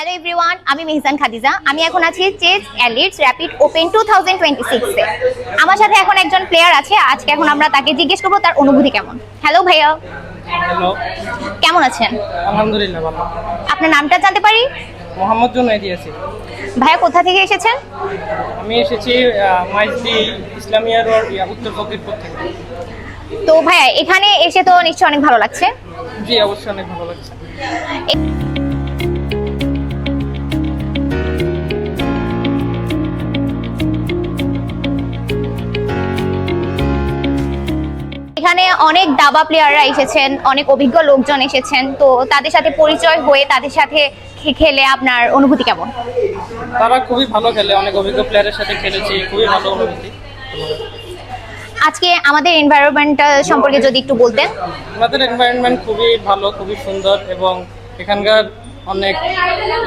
Hello everyone, আমি মেহজান খাদিজা। আমি এখন আছি চেস এলিটস র্যাপিড ওপেন 2026 এ। আমার সাথে এখন একজন প্লেয়ার আছে। আজকে এখন আমরা তাকে জিজ্ঞেস করবো তার অনুভূতি কেমন। হ্যালো ভাইয়া, হ্যালো। কেমন আছেন? আলহামদুলিল্লাহ ভালো। আপনার নামটা জানতে পারি? মোহাম্মদ জুনাইদি আছি। ভাইয়া কোথা থেকে এসেছেন? আমি এসেছি মাইজদি ইসলামিয়া রোড উত্তর ফকিরপুর থেকে। তো ভাইয়া এখানে এসে তো নিশ্চয়ই অনেক ভালো লাগছে। জি অবশ্যই অনেক ভালো লাগছে। এখানে অনেক দাবা প্লেয়াররা এসেছেন, অনেক অভিজ্ঞ লোকজন এসেছেন। তো তাদের সাথে পরিচয় হয়ে তাদের সাথে খেলে আপনার অনুভূতি কেমন? তারা খুবই ভালো খেলে, অনেক অভিজ্ঞ প্লেয়ারের সাথে খেলেছি, খুবই ভালো অনুভূতি। আজকে আমাদের এনভায়রনমেন্ট সম্পর্কে যদি একটু বলতেন। আমাদের এনভায়রনমেন্ট খুবই ভালো, খুবই সুন্দর এবং এখানকার অনেক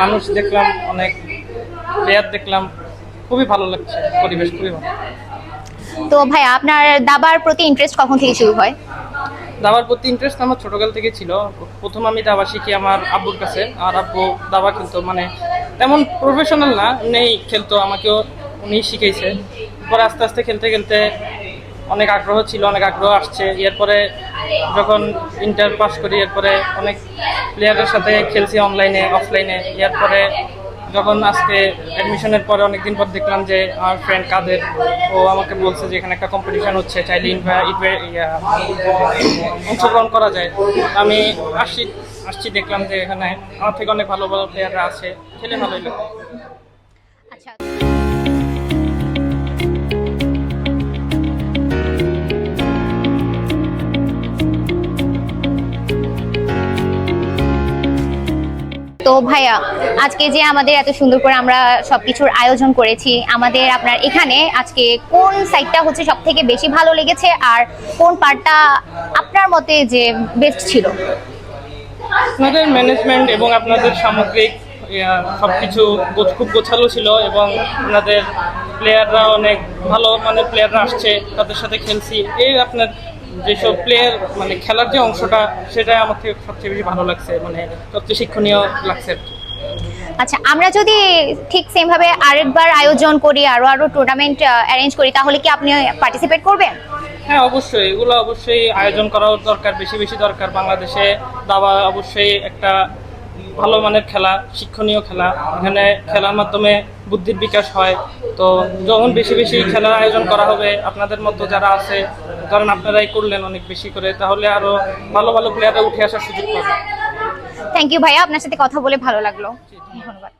মানুষ দেখলাম, অনেক প্লেয়ার দেখলাম, খুবই ভালো লাগছে, পরিবেশ খুবই ভালো। তো ভাইয়া আপনার দাবার প্রতি ইন্টারেস্ট কখন থেকে শুরু হয়? দাবার প্রতি ইন্টারেস্ট আমার ছোটকাল থেকে ছিল। প্রথম আমি দাবা শিখি আমার আব্বুর কাছে। আর আব্বু দাবা খেলতো, মানে তেমন প্রফেশনাল না, নেই খেলতো, আমাকেও উনি শিখেছে। পরে আস্তে আস্তে খেলতে খেলতে অনেক আগ্রহ ছিল, অনেক আগ্রহ আসছে। এরপরে যখন ইন্টার পাস করি, এরপরে অনেক প্লেয়ারের সাথে খেলছি অনলাইনে অফলাইনে। এরপরে যখন আজকে অ্যাডমিশনের পরে অনেকদিন পর দেখলাম যে আমার ফ্রেন্ড কাদের, ও আমাকে বলছে যে এখানে একটা কম্পিটিশন হচ্ছে, চাইলে অংশগ্রহণ করা যায়। আমি আসছি দেখলাম যে এখানে আমার থেকে অনেক ভালো ভালো প্লেয়াররা আছে, খেলে ভালোই লাগে। আচ্ছা, তো ভাইয়া আজকে যে আমাদের এত সুন্দর করে আমরা সবকিছুর আয়োজন করেছি, আমাদের আপনার এখানে আজকে কোন সাইডটা হচ্ছে সব থেকে বেশি ভালো লেগেছে আর কোন পার্টটা আপনার মতে যে বেস্ট ছিল? আপনাদের ম্যানেজমেন্ট এবং আপনাদের সামগ্রিক সবকিছু খুব গোছালো ছিল এবং আপনাদের প্লেয়াররা অনেক ভালো মানের প্লেয়াররা আসছে, তাদের সাথে খেলছি। এই আপনার যেসব প্লেয়ার মানে খেলার যে অংশটা, সেটাই আমাকে সবচেয়ে বেশি ভালো লাগছে, মানে সবচেয়ে শিক্ষণীয় লাগছে আর কি। আচ্ছা, আমরা যদি ঠিক সেম ভাবে আরেকবার আয়োজন করি, আরো টুর্নামেন্ট অ্যারেঞ্জ করি, তাহলে কি আপনি পার্টিসিপেট করবেন? হ্যাঁ অবশ্যই, এগুলো অবশ্যই আয়োজন করাও দরকার, বেশি বেশি দরকার। বাংলাদেশে দাবা অবশ্যই একটা ভালো মানের খেলা, শিক্ষণীয় খেলা। এখানে খেলার মাধ্যমে বুদ্ধির বিকাশ হয়। তো যখন বেশি বেশি খেলার আয়োজন করা হবে, আপনাদের মতো যারা আছে, ধরেন আপনারাই করলেন অনেক বেশি করে, তাহলে আরো ভালো ভালো প্লেয়াররা উঠে আসার সুযোগ পাবে। থ্যাংক ইউ ভাইয়া, আপনার সাথে কথা বলে ভালো লাগলো। ধন্যবাদ।